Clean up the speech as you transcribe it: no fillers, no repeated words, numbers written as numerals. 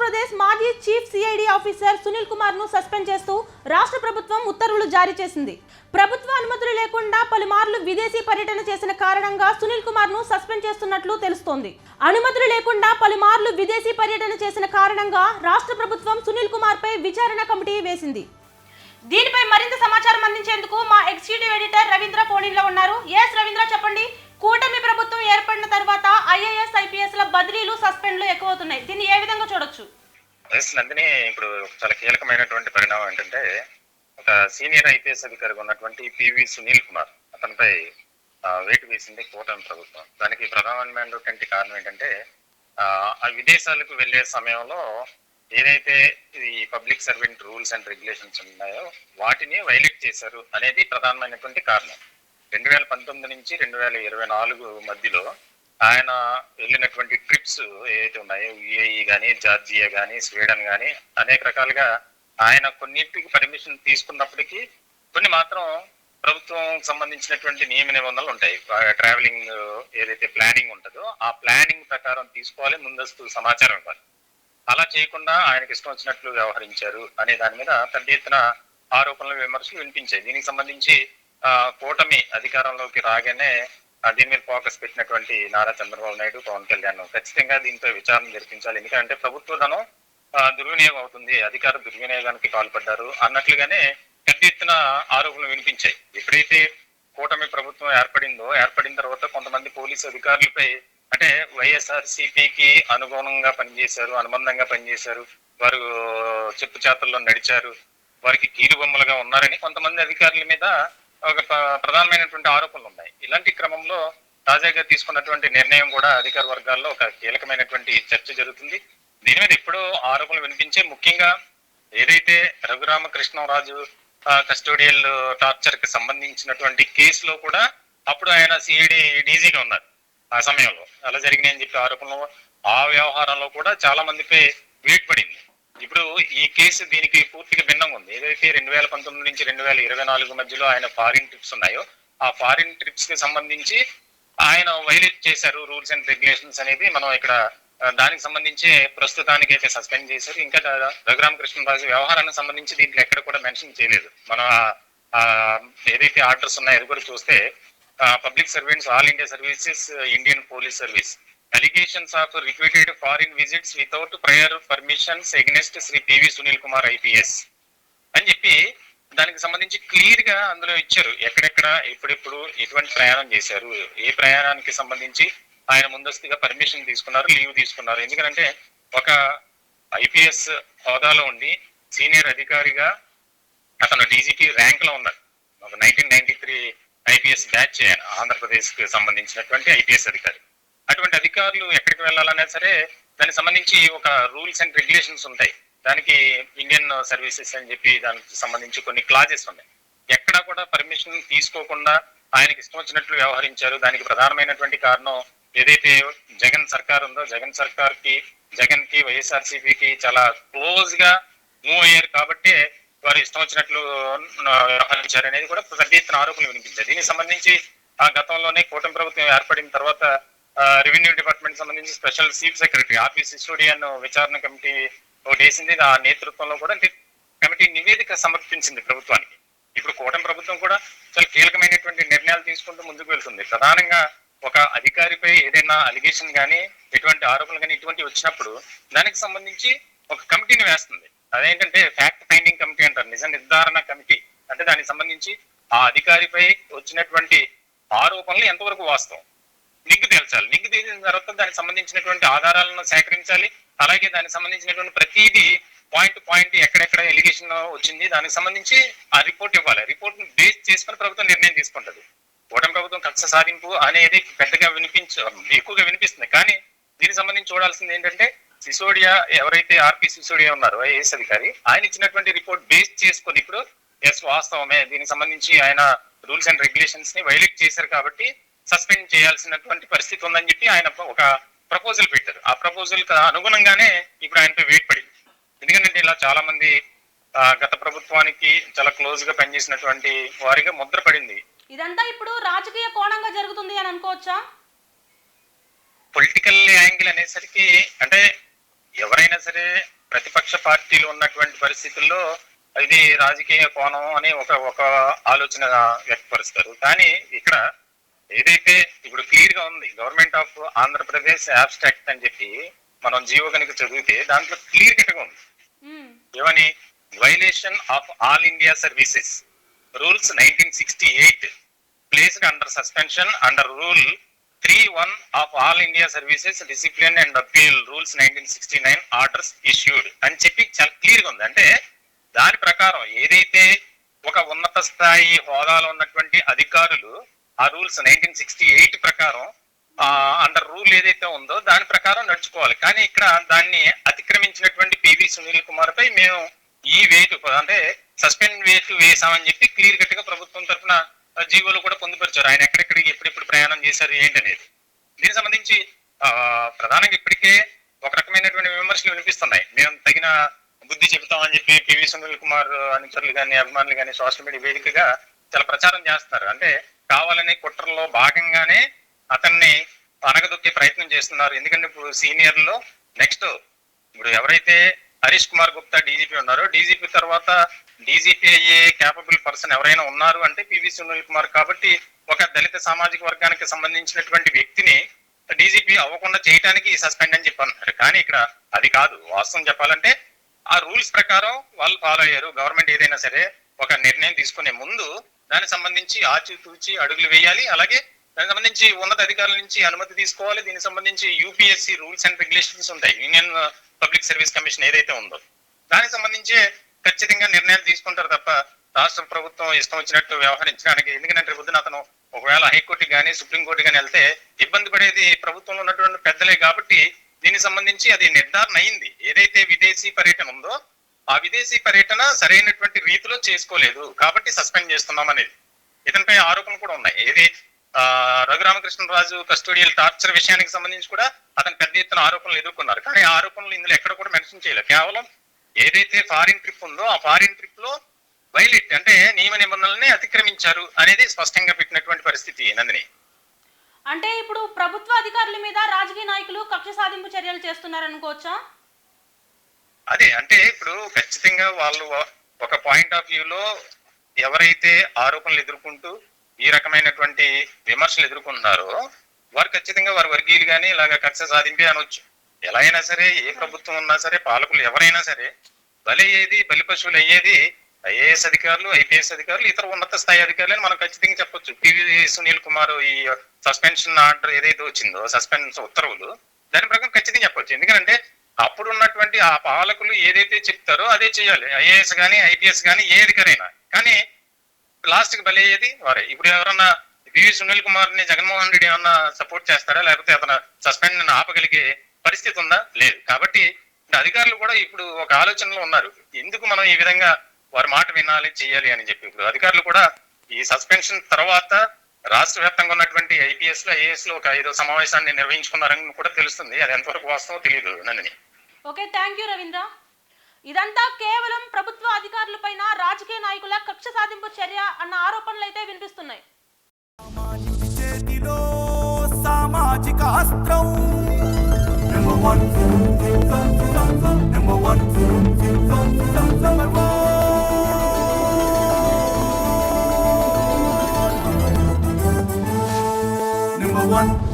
ఆంధ్రప్రదేశ్ మాజీ chief CID officer Sunil Kumar ను suspend చేస్తూ రాష్ట్ర ప్రభుత్వం ఉత్తర్వులు జారీ చేసింది. ప్రభుత్వ అనుమతులు లేకుండా పలుమార్లు విదేశీ పర్యటన చేసిన కారణంగా సునీల్ కుమార్ ను సస్పెండ్ చేస్తున్నట్లు తెలుస్తోంది. అనుమతులు లేకుండా పలుమార్లు విదేశీ పర్యటన చేసిన కారణంగా రాష్ట్ర ప్రభుత్వం సునీల్ కుమార్ పై విచారణ కమిటీ వేసింది. దీనిపై మరింత సమాచారం అందించేందుకు మా ఎగ్జిక్యూటివ్ ఎడిటర్ రవీంద్ర ఫోన్ లో ఉన్నారు. రవీంద్ర, చెప్పండి. కూటమి ప్రభుత్వం ఏర్పడిన తర్వాత ఐఏఎస్ ఐపీఎస్ ల బదిలీలు సస్పెండ్లు ఎక్కువవుతున్నాయి. దీన్ని ఏ విధంగా చూడొచ్చు? నందిని, ఇప్పుడు చాలా కీలకమైనటువంటి పరిణామం ఏంటంటే, ఒక సీనియర్ ఐపీఎస్ అధికారిగా ఉన్నటువంటి పివి సునీల్ కుమార్ అతనిపై వేటు వేసింది కూటమి ప్రభుత్వం. దానికి ప్రధానమైనటువంటి కారణం ఏంటంటే, విదేశాలకు వెళ్లే సమయంలో ఏదైతే ఈ public servant rules and regulations ఉన్నాయో వాటిని వైలేట్ చేశారు అనేది ప్రధానమైనటువంటి కారణం. 2019 నుంచి 2024 మధ్యలో ఆయన వెళ్ళినటువంటి ట్రిప్స్ ఏవైతే ఉన్నాయో, యుఏఈ కానీ, జార్జియా కానీ, స్వీడన్ కానీ, అనేక రకాలుగా ఆయన కొన్నింటికి పర్మిషన్ తీసుకున్నప్పటికీ కొన్ని మాత్రం ప్రభుత్వం సంబంధించినటువంటి నియమ నిబంధనలు ఉంటాయి. ట్రావెలింగ్ ఏదైతే ప్లానింగ్ ఉంటుందో ఆ ప్లానింగ్ ప్రకారం తీసుకోవాలి, ముందస్తు సమాచారం ఇవ్వాలి. అలా చేయకుండా ఆయనకి ఇష్టం వచ్చినట్లు వ్యవహరించారు అనే దాని మీద పెద్ద ఎత్తున ఆరోపణలు, విమర్శలు వినిపించాయి. దీనికి సంబంధించి కూటమి అధికారంలోకి రాగానే దీని మీద ఫోకస్ పెట్టినటువంటి నారా చంద్రబాబు నాయుడు, పవన్ కళ్యాణ్ ఖచ్చితంగా దీంతో విచారణ జరిపించాలి, ఎందుకంటే ప్రభుత్వ ధనం దుర్వినియోగం అవుతుంది, అధికార దుర్వినియోగానికి పాల్పడ్డారు అన్నట్లుగానే పెద్ద ఎత్తున ఆరోపణలు వినిపించాయి. ఎప్పుడైతే కూటమి ప్రభుత్వం ఏర్పడిన తర్వాత కొంతమంది పోలీసు అధికారులపై, అంటే వైఎస్ఆర్సీపీకి అనుగుణంగా పనిచేశారు, అనుబంధంగా పనిచేశారు, వారు చెప్పు చేతల్లో నడిచారు, వారికి కీలుబొమ్మలుగా ఉన్నారని కొంతమంది అధికారుల మీద ఒక ప్రధానమైనటువంటి ఆరోపణలు ఉన్నాయి. ఇలాంటి క్రమంలో తాజాగా తీసుకున్నటువంటి నిర్ణయం కూడా అధికార వర్గాల్లో ఒక కీలకమైనటువంటి చర్చ జరుగుతుంది. దీని మీద ఎప్పుడో ఆరోపణలు వినిపించే, ముఖ్యంగా ఏదైతే రఘురామకృష్ణరాజు కస్టోడియల్ టార్చర్ కి సంబంధించినటువంటి కేసులో కూడా అప్పుడు ఆయన సిఐడి డీజీగా ఉన్నారు. ఆ సమయంలో అలా జరిగినాయని చెప్పి ఆరోపణలు, ఆ వ్యవహారంలో కూడా చాలా మందిపై వేటు పడింది. ఇప్పుడు ఈ కేసు దీనికి పూర్తిగా భిన్నంగా ఉంది. ఏదైతే 2019 నుంచి 2024 మధ్యలో ఆయన ఫారిన్ ట్రిప్స్ ఉన్నాయో ఆ ఫారిన్ ట్రిప్స్ కి సంబంధించి ఆయన వైలేట్ చేశారు రూల్స్ అండ్ రెగ్యులేషన్స్ అనేది మనం ఇక్కడ దానికి సంబంధించి ప్రస్తుతానికి అయితే సస్పెండ్ చేశారు. ఇంకా రఘురామకృష్ణరాజు వ్యవహారానికి సంబంధించి దీంట్లో ఎక్కడ కూడా మెన్షన్ చేయలేదు. మన ఏదైతే ఆర్డర్స్ ఉన్నాయో అది కూడా చూస్తే public servants, all India services, Indian police service, allegations of repeated foreign visits without prior permissions against Shri PV Sunil Kumar IPS అని చెప్పి దానికి సంబంధించి క్లియర్ గా అందులో ఇచ్చారు. ఎక్కడెక్కడ ఎప్పుడెప్పుడు ఎటువంటి ప్రయాణం చేశారు, ఏ ప్రయాణానికి సంబంధించి ఆయన ముందస్తుగా పర్మిషన్ తీసుకున్నారు, లీవ్ తీసుకున్నారు. ఎందుకంటే ఒక ఐపీఎస్ హోదాలో ఉండి సీనియర్ అధికారిగా అతను డీజీపీ ర్యాంక్ లో ఉన్నారు. ఒక 1993 ఐపీఎస్ బ్యాచ్ ఆంధ్రప్రదేశ్ కి సంబంధించినటువంటి ఐపీఎస్ అధికారి. అటువంటి అధికారులు ఎక్కడికి వెళ్ళాలన్నా సరే దానికి సంబంధించి ఒక రూల్స్ అండ్ రెగ్యులేషన్స్ ఉంటాయి. దానికి ఇండియన్ సర్వీసెస్ అని చెప్పి దానికి సంబంధించి కొన్ని క్లాజెస్ ఉన్నాయి. ఎక్కడా కూడా పర్మిషన్ తీసుకోకుండా ఆయనకి ఇష్టం వచ్చినట్లు వ్యవహరించారు. దానికి ప్రధానమైనటువంటి కారణం ఏదైతే జగన్ సర్కార్ ఉందో, జగన్ కి వైఎస్ఆర్సీపీకి చాలా క్లోజ్ గా మూవ్ అయ్యారు కాబట్టి వారు ఇష్టం వచ్చినట్లు వ్యవహరించారు అనేది కూడా పెద్ద ఎత్తున ఆరోపణలు వినిపించాయి. దీనికి సంబంధించి గతంలోనే కూటమి ప్రభుత్వం ఏర్పడిన తర్వాత రెవెన్యూ డిపార్ట్మెంట్ సంబంధించి స్పెషల్ చీఫ్ సెక్రటరీ ఆర్పి సిసోడియన్ విచారణ కమిటీ ఒకటి వేసింది. ఆ నేతృత్వంలో కూడా కమిటీ నివేదిక సమర్పించింది ప్రభుత్వానికి. ఇప్పుడు కూటమి ప్రభుత్వం కూడా చాలా కీలకమైనటువంటి నిర్ణయాలు తీసుకుంటూ ముందుకు వెళ్తుంది. ప్రధానంగా ఒక అధికారిపై ఏదైనా అలిగేషన్ కానీ, ఎటువంటి ఆరోపణలు కానీ ఇటువంటి వచ్చినప్పుడు దానికి సంబంధించి ఒక కమిటీని వేస్తుంది. అదేంటంటే ఫ్యాక్ట్ ఫైండింగ్ కమిటీ అంటారు, నిజ నిర్ధారణ కమిటీ. అంటే దానికి సంబంధించి ఆ అధికారిపై వచ్చినటువంటి ఆరోపణలు ఎంతవరకు వాస్తవం నిగ్గు తేల్చాలి. నిగ్గు తేల్చిన తర్వాత దానికి సంబంధించినటువంటి ఆధారాలను సేకరించాలి. అలాగే దానికి సంబంధించినటువంటి ప్రతిదీ పాయింట్ ఎక్కడెక్కడ ఎలిగేషన్ వచ్చింది దానికి సంబంధించి ఆ రిపోర్ట్ ఇవ్వాలి. రిపోర్ట్ ను బేస్ చేసుకుని ప్రభుత్వం నిర్ణయం తీసుకుంటది. కూటమి ప్రభుత్వం కక్ష సాధింపు అనేది పెద్దగా ఎక్కువగా వినిపిస్తుంది. కానీ దీనికి సంబంధించి చూడాల్సింది ఏంటంటే, సిసోడియా ఎవరైతే ఆర్పి సిసోడియా ఉన్నారో ఐఏఎస్ అధికారి, ఆయన ఇచ్చినటువంటి రిపోర్ట్ బేస్ చేసుకుని ఇప్పుడు వాస్తవమే, దీనికి సంబంధించి ఆయన రూల్స్ అండ్ రెగ్యులేషన్స్ ని వైలేట్ చేశారు కాబట్టి సస్పెండ్ చేయాల్సినటువంటి పరిస్థితి ఉందని చెప్పి ఆయన ఒక ప్రపోజల్ పెట్టారు. ఆ ప్రపోజల్ అనుగుణంగానే ఇప్పుడు ఆయనపై వేట్ పడింది. ఎందుకంటే ఇలా చాలా మంది గత ప్రభుత్వానికి చాలా క్లోజ్ గా పనిచేసినటువంటి వారిగా ముద్ర పడింది. ఇదంతా ఇప్పుడు రాజకీయ కోణంగా జరుగుతుంది అని అనుకోవచ్చా? పొలిటికల్ యాంగిల్ అనేసరికి అంటే ఎవరైనా సరే ప్రతిపక్ష పార్టీలు ఉన్నటువంటి పరిస్థితుల్లో ఇది రాజకీయ కోణం అని ఒక ఆలోచన వ్యక్తపరుస్తారు. కానీ ఇక్కడ ఏదైతే ఇప్పుడు క్లియర్ గా ఉంది, గవర్నమెంట్ ఆఫ్ ఆంధ్రప్రదేశ్ అబ్స్ట్రాక్ట్ అని చెప్పి మనం జీవో కనుక చదివితే దాంట్లో క్లియర్ కట్ గా ఉంది. ఏమని? Violation of all India services rules 1968 placed under suspension under rule 3(1) of all India services discipline and appeal rules 1969 orders issued అని చెప్పి చాలా క్లియర్ గా ఉంది. అంటే దాని ప్రకారం ఏదైతే ఒక ఉన్నత స్థాయి హోదాలో ఉన్నటువంటి అధికారులు ఆ రూల్స్ 1968 ప్రకారం అండర్ రూల్ ఏదైతే ఉందో దాని ప్రకారం నడుచుకోవాలి. కానీ ఇక్కడ దాన్ని అతిక్రమించినటువంటి పివి సునీల్ కుమార్ పై మేము ఈ వేటు అంటే సస్పెండ్ వేటు వేసామని చెప్పి క్లియర్ కట్ గా ప్రభుత్వం తరఫున జీవోలు కూడా పొందుపరిచారు. ఆయన ఎక్కడెక్కడికి ఎప్పుడెప్పుడు ప్రయాణం చేశారు ఏంటనేది. దీనికి సంబంధించి ప్రధానంగా ఇప్పటికే ఒక రకమైనటువంటి విమర్శలు వినిపిస్తున్నాయి. మేము తగిన బుద్ధి చెబుతామని చెప్పి పివి సునీల్ కుమార్ అనుచరులు కానీ అభిమానులు కానీ సోషల్ మీడియా వేదికగా చాలా ప్రచారం చేస్తున్నారు. అంటే కావాలని కుట్రలో భాగంగానే అతన్ని అనగదొక్కే ప్రయత్నం చేస్తున్నారు. ఎందుకంటే ఇప్పుడు సీనియర్లో నెక్స్ట్ ఇప్పుడు ఎవరైతే హరీష్ కుమార్ గుప్తా డీజీపీ ఉన్నారో, డీజీపీ తర్వాత డీజీపీ అయ్యే క్యాపబుల్ పర్సన్ ఎవరైనా ఉన్నారు అంటే పివి సునీల్ కుమార్. కాబట్టి ఒక దళిత సామాజిక వర్గానికి సంబంధించినటువంటి వ్యక్తిని డీజీపీ అవ్వకుండా చేయడానికి సస్పెండ్ అని చెప్పి అన్నారు. కానీ ఇక్కడ అది కాదు. వాస్తవం చెప్పాలంటే ఆ రూల్స్ ప్రకారం వాళ్ళు ఫాలో అయ్యారు. గవర్నమెంట్ ఏదైనా సరే ఒక నిర్ణయం తీసుకునే ముందు దానికి సంబంధించి ఆచితూచి అడుగులు వేయాలి. అలాగే దానికి సంబంధించి ఉన్నత అధికారుల నుంచి అనుమతి తీసుకోవాలి. దీనికి సంబంధించి యూపీఎస్సీ రూల్స్ అండ్ రెగ్యులేషన్స్ ఉంటాయి. యూనియన్ పబ్లిక్ సర్వీస్ కమిషన్ ఏదైతే ఉందో దానికి సంబంధించి ఖచ్చితంగా నిర్ణయాలు తీసుకుంటారు తప్ప రాష్ట్ర ప్రభుత్వం ఇష్టం వచ్చినట్టు వ్యవహరించడానికి. ఎందుకంటే రేపొద్దున అతను ఒకవేళ హైకోర్టుకి కానీ సుప్రీంకోర్టు కానీ వెళ్తే ఇబ్బంది పడేది ప్రభుత్వంలో ఉన్నటువంటి పెద్దలే. కాబట్టి దీనికి సంబంధించి అది నిర్ధారణ అయింది. ఏదైతే విదేశీ పర్యటన ఉందో ఆ విదేశీ పర్యటన సరైనటువంటి రీతిలో చేసుకోలేదు కాబట్టి సస్పెండ్ చేస్తున్నాం అనేది. ఇతనిపై ఆరోపణలు కూడా ఉన్నాయి. ఏది రఘురామకృష్ణరాజు కస్టోడియల్ టార్చర్ విషయానికి సంబంధించి కూడా అతను పెద్ద ఎత్తున ఆరోపణలు ఎదుర్కొన్నారు. కానీ ఆ ఆరోపణలు ఇందులో ఎక్కడ కూడా మెన్షన్ చేయలేదు. కేవలం ఏదైతే ఫారిన్ ట్రిప్ ఉందో ఆ ఫారిన్ ట్రిప్ లో వైలేట్ అంటే నియమ నిబంధనలని అతిక్రమించారు అనేది స్పష్టంగా పెట్టినటువంటి పరిస్థితి. నందిని, అంటే ఇప్పుడు ప్రభుత్వ అధికారుల మీద రాజకీయ నాయకులు కక్ష సాధింపు చర్యలు చేస్తున్నారనుకోవచ్చా? అదే అంటే ఇప్పుడు ఖచ్చితంగా వాళ్ళు ఒక పాయింట్ ఆఫ్ వ్యూలో ఎవరైతే ఆరోపణలు ఎదుర్కొంటూ ఈ రకమైనటువంటి విమర్శలు ఎదుర్కొన్నారో వారు ఖచ్చితంగా వారి వర్గీయులు కానీ ఇలాగ కక్ష సాధింపే అనొచ్చు. ఎలా అయినా సరే ఏ ప్రభుత్వం ఉన్నా సరే పాలకులు ఎవరైనా సరే బలయ్యేది బలి పశువులు అయ్యేది ఐఏఎస్ అధికారులు, ఐపీఎస్ అధికారులు, ఇతర ఉన్నత స్థాయి అధికారులు మనం ఖచ్చితంగా చెప్పొచ్చు. పివి సునీల్ కుమార్ ఈ సస్పెన్షన్ ఆర్డర్ ఏదైతే వచ్చిందో సస్పెన్స్ ఉత్తర్వులు దాని ప్రకారం ఖచ్చితంగా చెప్పొచ్చు. ఎందుకంటే అప్పుడు ఉన్నటువంటి ఆ పాలకులు ఏదైతే చెప్తారో అదే చేయాలి. ఐఏఎస్ కానీ ఐపీఎస్ కానీ ఏ అధికారైనా. కానీ లాస్ట్ కి బలయ్యేది వారే. ఇప్పుడు ఎవరన్నా పివి సునీల్ కుమార్ ని జగన్మోహన్ రెడ్డి ఏమన్నా సపోర్ట్ చేస్తాడా? లేకపోతే అతను సస్పెండ్ ఆపగలిగే పరిస్థితి ఉందా? లేదు. కాబట్టి అధికారులు కూడా ఇప్పుడు ఒక ఆలోచనలో ఉన్నారు. ఎందుకు మనం ఈ విధంగా వారి మాట వినాలి చేయాలి అని చెప్పి ఇప్పుడు అధికారులు కూడా ఈ సస్పెన్షన్ తర్వాత రాష్ట్ర వ్యాప్తంగా ఉన్నటువంటి ఐపీఎస్ లో ఐఏఎస్ లో ఒక 5వ సమావేశాన్ని నిర్వహించుకున్నారని కూడా తెలుస్తుంది. అది ఎంతవరకు వాస్తవం తెలియదు. Nandini, okay, thank you Ravindra. ఇదంతా కేవలం ప్రభుత్వ అధికారులపైన రాజకీయ నాయకుల కక్ష సాధింపు చర్య అన్న ఆరోపణలు అయితే వినిపిస్తున్నాయి. సామాజిక అస్త్రం Number one. Number one.